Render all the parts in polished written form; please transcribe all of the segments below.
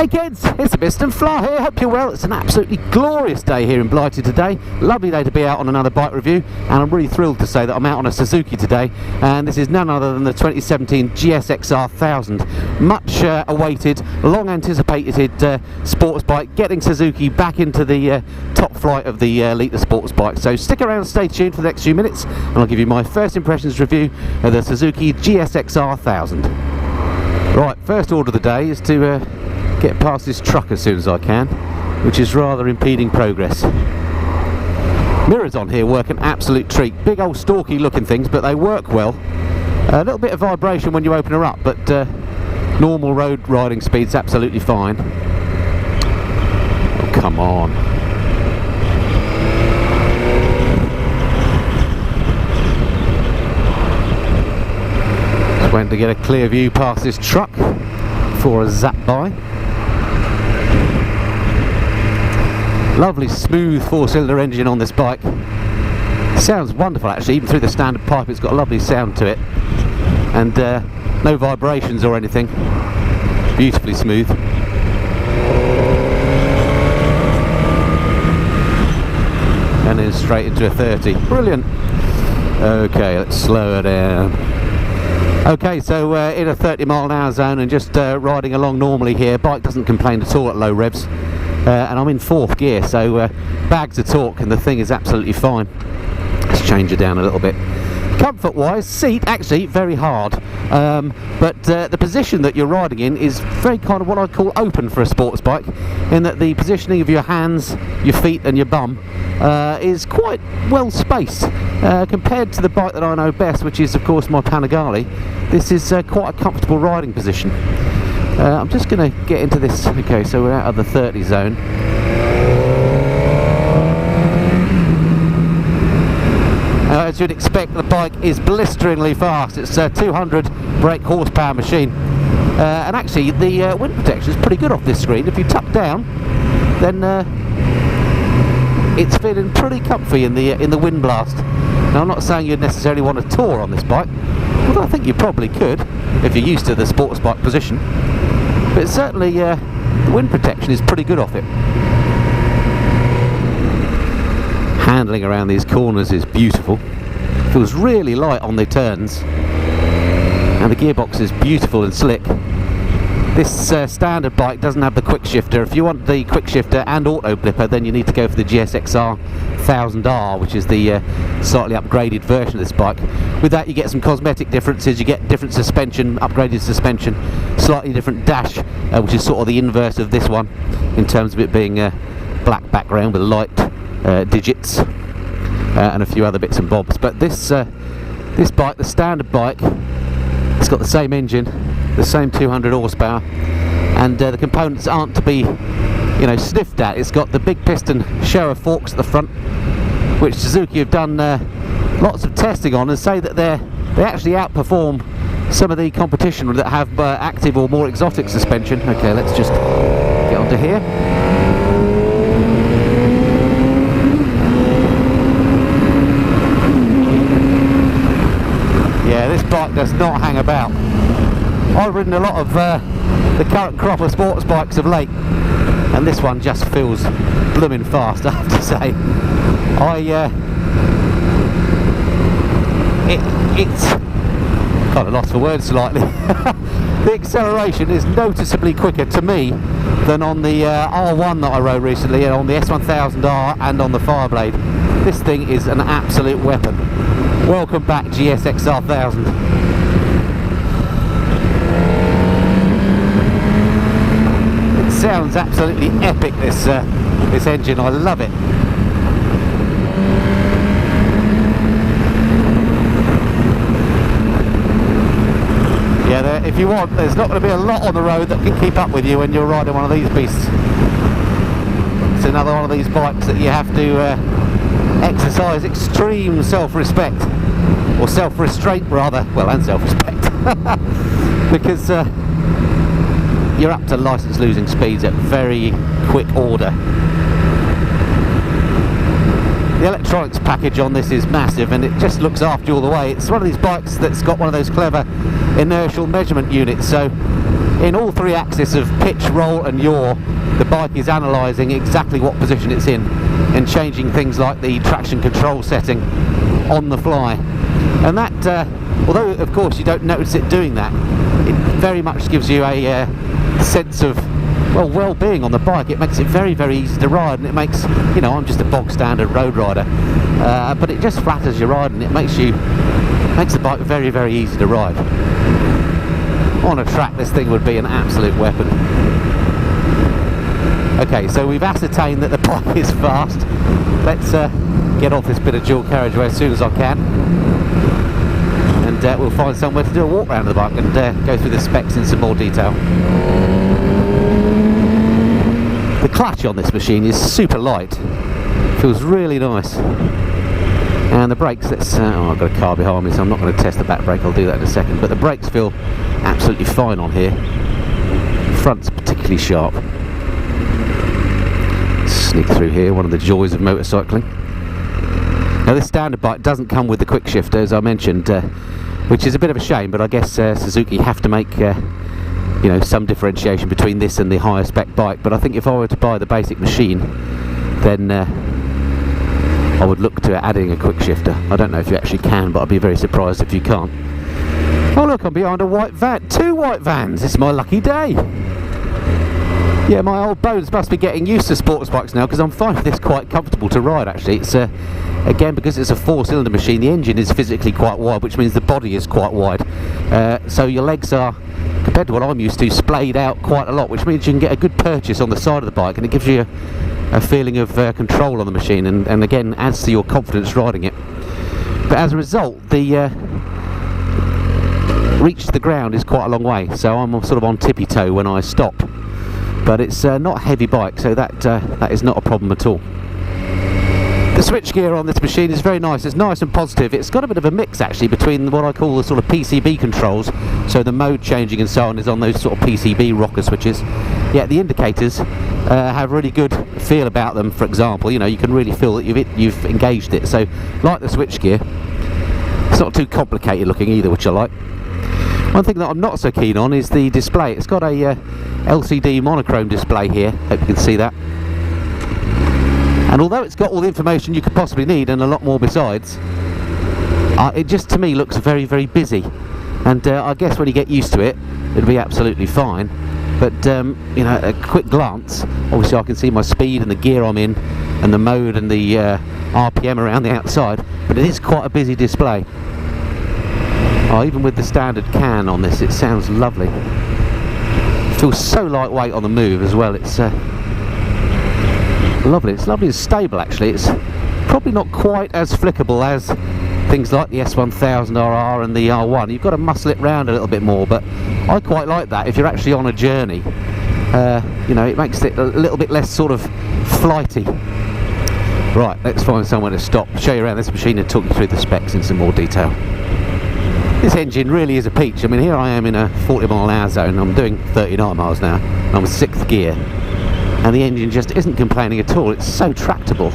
Hey kids, it's the Piston Fly here, hope you're well. It's an absolutely glorious day here in Blighty today. Lovely day to be out on another bike review, and I'm really thrilled to say that I'm out on a Suzuki today, and this is none other than the 2017 GSXR1000. Much awaited, long anticipated sports bike, getting Suzuki back into the top flight of the litre sports bike. So stick around and stay tuned for the next few minutes, and I'll give you my first impressions review of the Suzuki GSXR1000. Right, first order of the day is to get past this truck as soon as I can, which is rather impeding progress. Mirrors on here work an absolute treat. Big old stalky looking things, but they work well. A little bit of vibration when you open her up, but normal road riding speed's absolutely fine. Oh, come on. Just waiting to get a clear view past this truck before a zap by. Lovely smooth four-cylinder engine on this bike. Sounds wonderful actually, even through the standard pipe it's got a lovely sound to it. And no vibrations or anything. Beautifully smooth. And then straight into a 30. Brilliant. Okay, let's slow her down. Okay, so in a 30-mile-an-hour zone and just riding along normally here. Bike doesn't complain at all at low revs. And I'm in 4th gear, so bags of torque and the thing is absolutely fine. Let's change it down a little bit. Comfort wise, seat actually very hard, but the position that you're riding in is very kind of what I call open for a sports bike, in that the positioning of your hands, your feet and your bum is quite well spaced compared to the bike that I know best, which is of course my Panigale. This is quite a comfortable riding position. I'm just going to get into this. Okay, so we're out of the 30 zone. As you'd expect, the bike is blisteringly fast. It's a 200 brake horsepower machine, and actually the wind protection is pretty good off this screen. If you tuck down, then it's feeling pretty comfy in the wind blast. Now, I'm not saying you'd necessarily want to tour on this bike, although I think you probably could if you're used to the sports bike position. But certainly the wind protection is pretty good off it. Handling around these corners is beautiful. Feels really light on the turns, and the gearbox is beautiful and slick. This standard bike doesn't have the quick shifter. If you want the quick shifter and auto blipper, then you need to go for the GSXR1000R, which is the slightly upgraded version of this bike. With that you get some cosmetic differences. You get different suspension, upgraded suspension, slightly different dash, which is sort of the inverse of this one in terms of it being a black background with light digits and a few other bits and bobs. But this bike, the standard bike, it's got the same engine, the same 200 horsepower, and the components aren't to be, you know, sniffed at. It's got the big piston shower forks at the front, which Suzuki have done lots of testing on, and say that they actually outperform some of the competition that have active or more exotic suspension. Okay, let's just get onto here. Yeah, this bike does not hang about. I've ridden a lot of the current crop of sports bikes of late, and this one just feels blooming fast, I have to say. It's kind of lost for words slightly. The acceleration is noticeably quicker to me than on the R1 that I rode recently, and on the S1000R and on the Fireblade. This thing is an absolute weapon. Welcome back, GSXR1000. Sounds absolutely epic, this engine. I love it. Yeah, if you want, there's not going to be a lot on the road that can keep up with you when you're riding one of these beasts. It's another one of these bikes that you have to exercise extreme self-respect, or self-restraint rather, well, and self-respect, because you're up to license losing speeds at very quick order. The electronics package on this is massive, and it just looks after you all the way. It's one of these bikes that's got one of those clever inertial measurement units, so in all three axes of pitch, roll and yaw, the bike is analysing exactly what position it's in and changing things like the traction control setting on the fly. And that, although of course you don't notice it doing that, it very much gives you a sense of, well, well-being on the bike. It makes it very, very easy to ride, and it makes, you know, I'm just a bog standard road rider, but it just flatters your ride, and it makes the bike very, very easy to ride. On a track, this thing would be an absolute weapon. Okay, so we've ascertained that the bike is fast. Let's get off this bit of dual carriageway as soon as I can, and we'll find somewhere to do a walk around the bike and go through the specs in some more detail. The clutch on this machine is super light, feels really nice, and the brakes, oh, I've got a car behind me, so I'm not going to test the back brake, I'll do that in a second, but the brakes feel absolutely fine on here. Front's particularly sharp. Sneak through here, one of the joys of motorcycling. Now this standard bike doesn't come with the quick shifter, as I mentioned, which is a bit of a shame, but I guess Suzuki have to make you know, some differentiation between this and the higher spec bike. But I think if I were to buy the basic machine, then I would look to adding a quick shifter. I don't know if you actually can, but I'd be very surprised if you can't. Oh look, I'm behind a white van, 2 white vans, it's my lucky day. Yeah, my old bones must be getting used to sports bikes now, because I'm finding this quite comfortable to ride actually. It's again, because it's a 4-cylinder machine, the engine is physically quite wide, which means the body is quite wide, so your legs are, compared to what I'm used to, splayed out quite a lot, which means you can get a good purchase on the side of the bike, and it gives you a feeling of control on the machine, and again adds to your confidence riding it. But as a result, the reach to the ground is quite a long way, so I'm sort of on tippy toe when I stop. But it's not a heavy bike, so that is not a problem at all. The switchgear on this machine is very nice. It's nice and positive. It's got a bit of a mix actually between what I call the sort of PCB controls, so the mode changing and so on is on those sort of PCB rocker switches. Yeah, the indicators have really good feel about them. For example, you know, you can really feel that you've engaged it. So, like the switchgear, it's not too complicated looking either, which I like. One thing that I'm not so keen on is the display. It's got a LCD monochrome display here, hope you can see that. And although it's got all the information you could possibly need and a lot more besides, it just to me looks very, very busy. And I guess when you get used to it, it'll be absolutely fine. But you know, at a quick glance, obviously I can see my speed and the gear I'm in and the mode and the RPM around the outside, but it is quite a busy display. Oh, even with the standard can on this, it sounds lovely. It feels so lightweight on the move as well. It's lovely. It's lovely and stable actually. It's probably not quite as flickable as things like the S1000RR and the R1. You've got to muscle it round a little bit more, but I quite like that if you're actually on a journey. You know, it makes it a little bit less sort of flighty. Right, let's find somewhere to stop, show you around this machine and talk you through the specs in some more detail. This engine really is a peach. I mean, here I am in a 40-mile-an-hour zone. I'm doing 39 miles now. I'm in 6th gear, and the engine just isn't complaining at all. It's so tractable.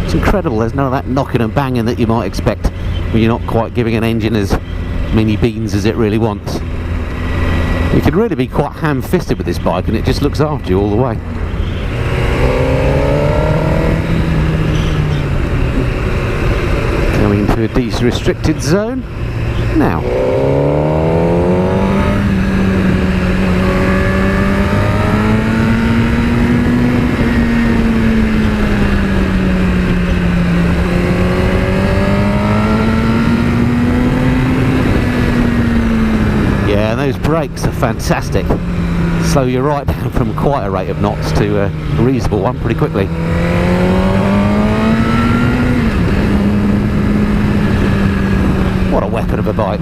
It's incredible. There's none of that knocking and banging that you might expect when you're not quite giving an engine as many beans as it really wants. You can really be quite ham-fisted with this bike, and it just looks after you all the way. Going into a diesel restricted zone now. Yeah, those brakes are fantastic. Slow you right down from quite a rate of knots to a reasonable one pretty quickly. What a weapon of a bike.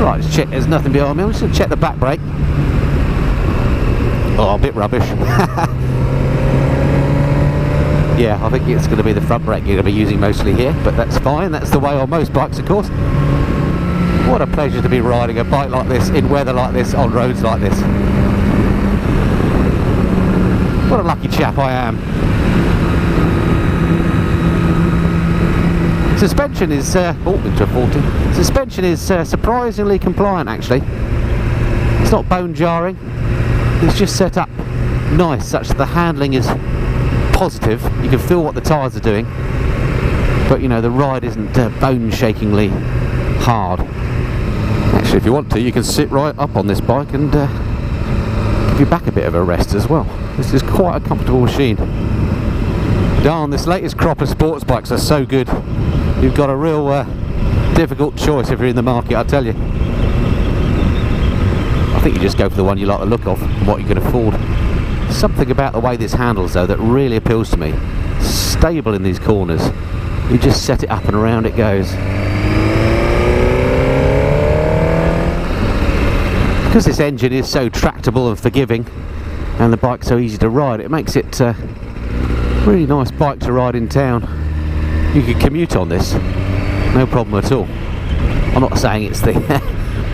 Right, let's check there's nothing behind me. I'm just going to check the back brake. Oh, a bit rubbish. Yeah, I think it's going to be the front brake you're going to be using mostly here, but that's fine. That's the way on most bikes, of course. What a pleasure to be riding a bike like this, in weather like this, on roads like this. What a lucky chap I am. Suspension is into 40. Suspension is surprisingly compliant actually. It's not bone jarring. It's just set up nice such that the handling is positive. You can feel what the tyres are doing, but you know the ride isn't bone shakingly hard. Actually, if you want to, you can sit right up on this bike and give your back a bit of a rest as well. This is quite a comfortable machine. Darn, this latest crop of sports bikes are so good. You've got a real difficult choice if you're in the market, I tell you. I think you just go for the one you like the look of and what you can afford. Something about the way this handles though that really appeals to me. Stable in these corners. You just set it up and around it goes. Because this engine is so tractable and forgiving and the bike's so easy to ride, it makes it a really nice bike to ride in town. You could commute on this, no problem at all. I'm not saying it's the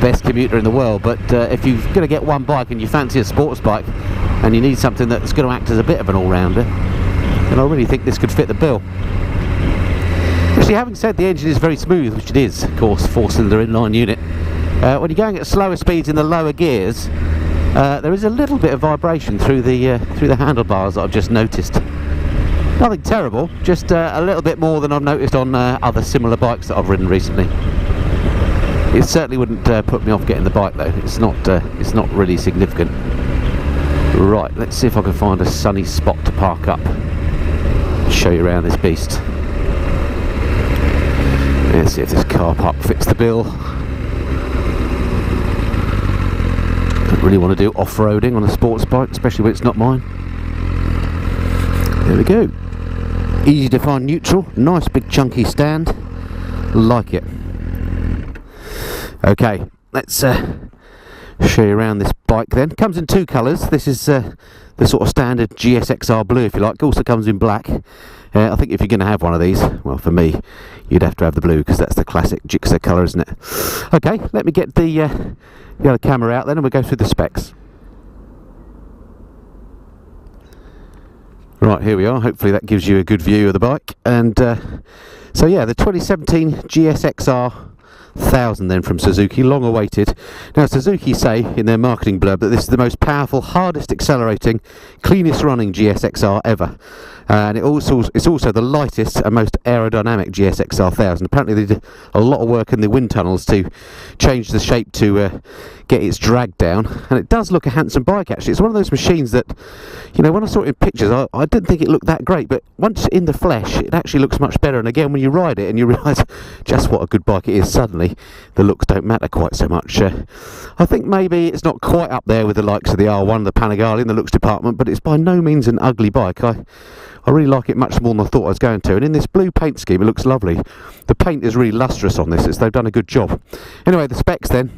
best commuter in the world, but if you're going to get one bike and you fancy a sports bike and you need something that's going to act as a bit of an all-rounder, then I really think this could fit the bill. Actually, having said the engine is very smooth, which it is, of course, 4-cylinder inline unit, when you're going at slower speeds in the lower gears, there is a little bit of vibration through the handlebars that I've just noticed. Nothing terrible, just a little bit more than I've noticed on other similar bikes that I've ridden recently. It certainly wouldn't put me off getting the bike though. It's not really significant. Right, let's see if I can find a sunny spot to park up. Show you around this beast. Let's see if this car park fits the bill. Don't really want to do off-roading on a sports bike, especially when it's not mine. There we go. Easy to find neutral, nice big chunky stand, like it. Okay, let's show you around this bike then. Comes in two colours. This is the sort of standard GSXR blue if you like. Also comes in black. I think if you're going to have one of these, well for me, you'd have to have the blue because that's the classic Gixxer colour, isn't it? Okay, let me get the other camera out then and we'll go through the specs. Right, here we are. Hopefully that gives you a good view of the bike. And so yeah, the 2017 GSXR1000 then from Suzuki, long awaited. Now Suzuki say in their marketing blurb that this is the most powerful, hardest accelerating, cleanest running GSXR ever. And it's also the lightest and most aerodynamic GSXR1000. Apparently they did a lot of work in the wind tunnels to change the shape to get its drag down, and it does look a handsome bike actually. It's one of those machines that, you know, when I saw it in pictures I didn't think it looked that great, but once in the flesh it actually looks much better. And again, when you ride it and you realise just what a good bike it is, suddenly the looks don't matter quite so much. I think maybe it's not quite up there with the likes of the R1, the Panigale in the looks department, but it's by no means an ugly bike. I really like it much more than I thought I was going to, and in this blue paint scheme it looks lovely. The paint is really lustrous on this, they've done a good job. Anyway, the specs then.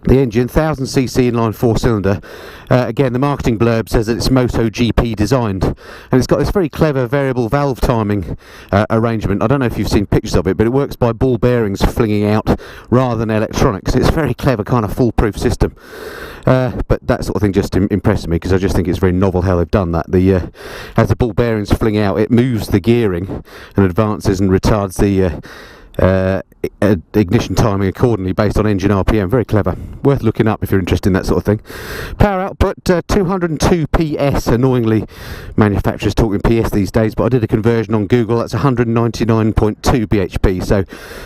The engine, 1000cc inline 4-cylinder. Again, the marketing blurb says that it's MotoGP designed, and it's got this very clever variable valve timing arrangement. I don't know if you've seen pictures of it, but it works by ball bearings flinging out rather than electronics. It's a very clever kind of foolproof system. But that sort of thing just impresses me because I just think it's very novel how they've done that. As the ball bearings fling out, it moves the gearing and advances and retards the ignition timing accordingly based on engine RPM. Very clever, worth looking up if you're interested in that sort of thing. Power output 202 PS. Annoyingly, manufacturers talking PS these days, but I did a conversion on Google. That's 199.2 bhp, so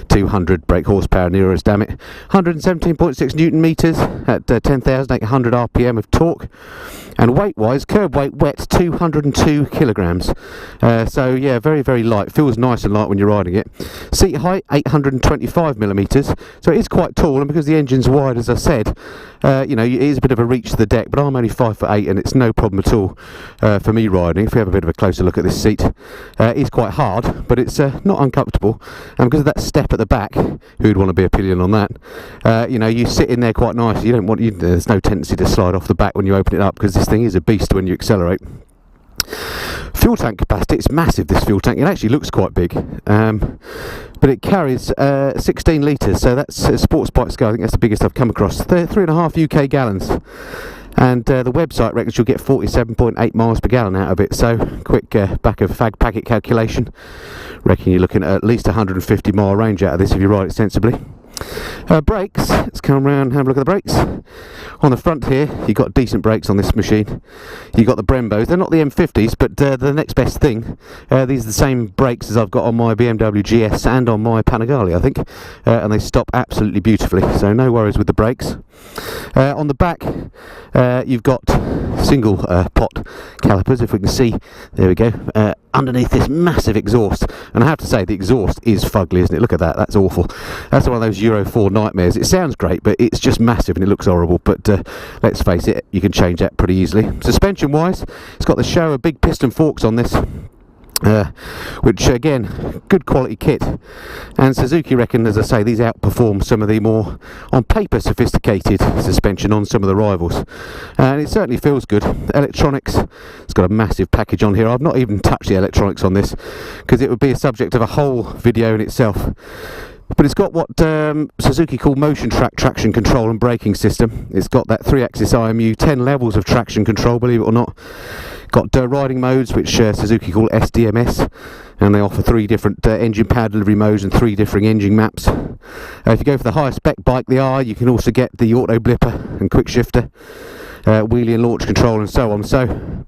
200 brake horsepower near us, damn it. 117.6 newton meters at 10,800 RPM of torque. And weight wise, curb weight wet 202 kilograms. So yeah, very, very light. Feels nice and light when you're riding it. Seat height 825 millimeters, so it is quite tall, and because the engine's wide, as I said, you know, it is a bit of a reach to the deck, but I'm only 5'8", and it's no problem at all for me riding. If we have a bit of a closer look at this seat, it is quite hard, but it's not uncomfortable, and because of that step at the back, who'd want to be a pillion on that? You know, you sit in there quite nice. You don't want, there's no tendency to slide off the back when you open it up, because this thing is a beast when you accelerate. Fuel tank capacity, it's massive, this fuel tank. It actually looks quite big, but it carries 16 litres, so that's a sports bike scale. I think that's the biggest I've come across. 3.5 UK gallons. and the website reckons you'll get 47.8 miles per gallon out of it. So quick back of fag packet calculation, reckon you're looking at least 150 mile range out of this if you ride it sensibly. Brakes, let's come around and have a look at the brakes. On the front here, you've got decent brakes on this machine. You've got the Brembos, they're not the M50s, but the next best thing. These are the same brakes as I've got on my BMW GS and on my Panigale, I think, and they stop absolutely beautifully, so no worries with the brakes. On the back, you've got single pot calipers, if we can see, there we go, underneath this massive exhaust, and I have to say the exhaust is fugly, isn't it? Look at that, that's awful. That's one of those Euro 4 nightmares. It sounds great, but it's just massive and it looks horrible, but let's face it, you can change that pretty easily. Suspension wise, it's got the show of big piston forks on this, which again, good quality kit, and Suzuki reckon, as I say, these outperform some of the more on paper sophisticated suspension on some of the rivals, and it certainly feels good. Electronics, it's got a massive package on here. I've not even touched the electronics on this because it would be a subject of a whole video in itself. But it's got what Suzuki call motion traction control and braking system. It's got that 3-axis IMU, 10 levels of traction control, believe it or not. Got riding modes, which Suzuki call SDMS, and they offer 3 different engine power delivery modes and 3 different engine maps. If you go for the higher spec bike, the R, you can also get the auto blipper and quick shifter, wheelie and launch control, and so on. So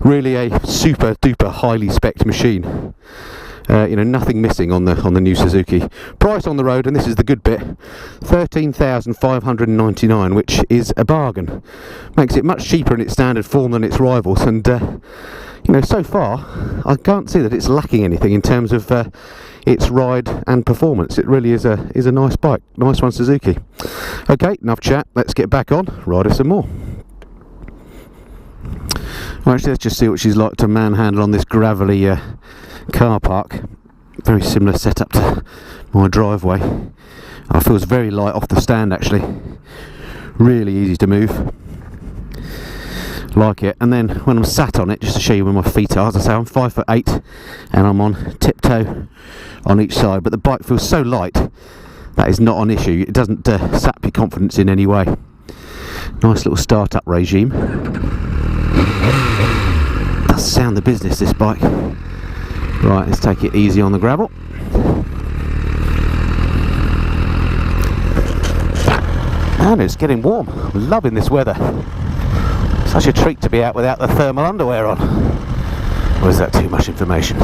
really a super duper highly spec'd machine. You know, nothing missing on the new Suzuki. Price on the road, and this is the good bit, $13,599, which is a bargain. Makes it much cheaper in its standard form than its rivals, and you know, so far I can't see that it's lacking anything in terms of its ride and performance. It really is a nice bike. Nice one, Suzuki. Okay, enough chat, let's get back on, ride her some more. Well, actually, let's just see what she's like to manhandle on this gravelly car park. Very similar setup to my driveway. It feels very light off the stand, actually. Really easy to move. Like it. And then when I'm sat on it, just to show you where my feet are, as I say, I'm 5'8" and I'm on tiptoe on each side, but the bike feels so light that is not an issue. It doesn't sap your confidence in any way. Nice little start-up regime. Does sound the business, this bike. Right, let's take it easy on the gravel. And it's getting warm. I'm loving this weather. Such a treat to be out without the thermal underwear on. Or is that too much information?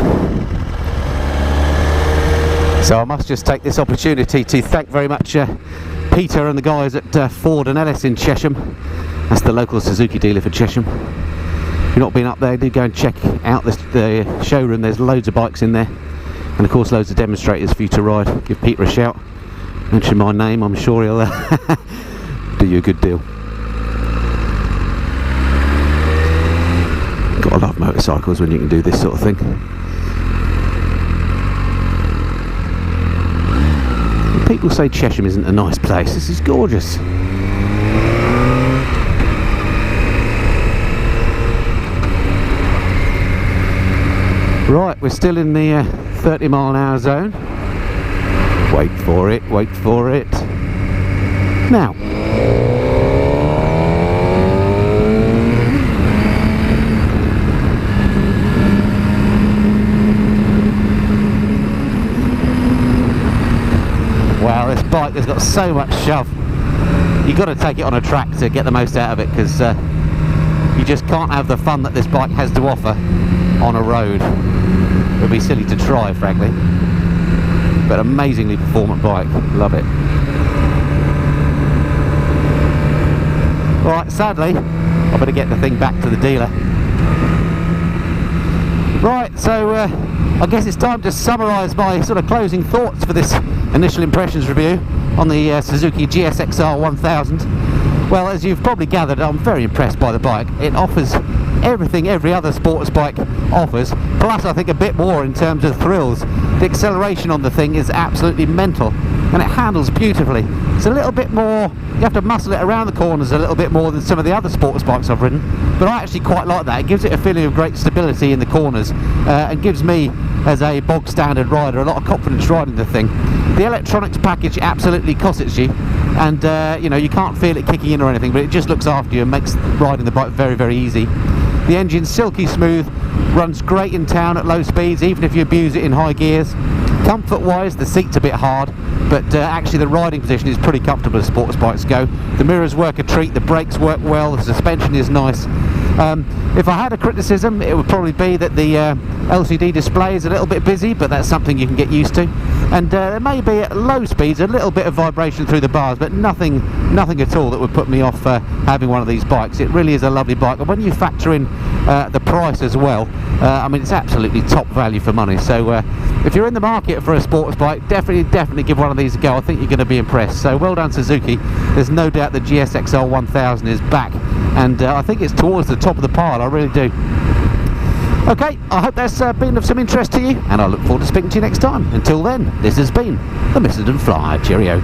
So I must just take this opportunity to thank very much Peter and the guys at Ford and Ellis in Chesham. That's the local Suzuki dealer for Chesham. If you've not been up there, do go and check out the showroom. There's loads of bikes in there, and of course loads of demonstrators for you to ride. Give Peter a shout, mention my name, I'm sure he'll do you a good deal. Gotta love motorcycles when you can do this sort of thing. People say Chesham isn't a nice place. This is gorgeous. Right, we're still in the 30 mile an hour zone. Wait for it, wait for it. Now. Wow, this bike has got so much shove. You've got to take it on a track to get the most out of it, because you just can't have the fun that this bike has to offer on a road. It would be silly to try, frankly, but amazingly performant bike. Love it. Alright, sadly I better get the thing back to the dealer. Right, so I guess it's time to summarise my sort of closing thoughts for this initial impressions review on the Suzuki GSXR1000. Well, as you've probably gathered, I'm very impressed by the bike. It offers everything every other sports bike offers, plus I think a bit more in terms of thrills. The acceleration on the thing is absolutely mental, and it handles beautifully. It's a little bit more, you have to muscle it around the corners a little bit more than some of the other sports bikes I've ridden, but I actually quite like that. It gives it a feeling of great stability in the corners, and gives me, as a bog standard rider, a lot of confidence riding the thing. The electronics package absolutely cossets you. and you know, you can't feel it kicking in or anything, but it just looks after you and makes riding the bike very, very easy. The engine's silky smooth, runs great in town at low speeds, even if you abuse it in high gears. Comfort wise, the seat's a bit hard, but actually the riding position is pretty comfortable as sports bikes go. The mirrors work a treat, the brakes work well, the suspension is nice. If I had a criticism, it would probably be that the LCD display is a little bit busy, but that's something you can get used to. And there may be at low speeds a little bit of vibration through the bars, but nothing at all that would put me off having one of these bikes. It really is a lovely bike, and when you factor in the price as well, I mean, it's absolutely top value for money. So if you're in the market for a sports bike, definitely give one of these a go. I think you're going to be impressed. So well done, Suzuki. There's no doubt the GSXR1000 is back, and I think it's towards the top of the pile, I really do. Okay, I hope that's been of some interest to you, and I look forward to speaking to you next time. Until then, this has been the Missenden Flyer. Cheerio.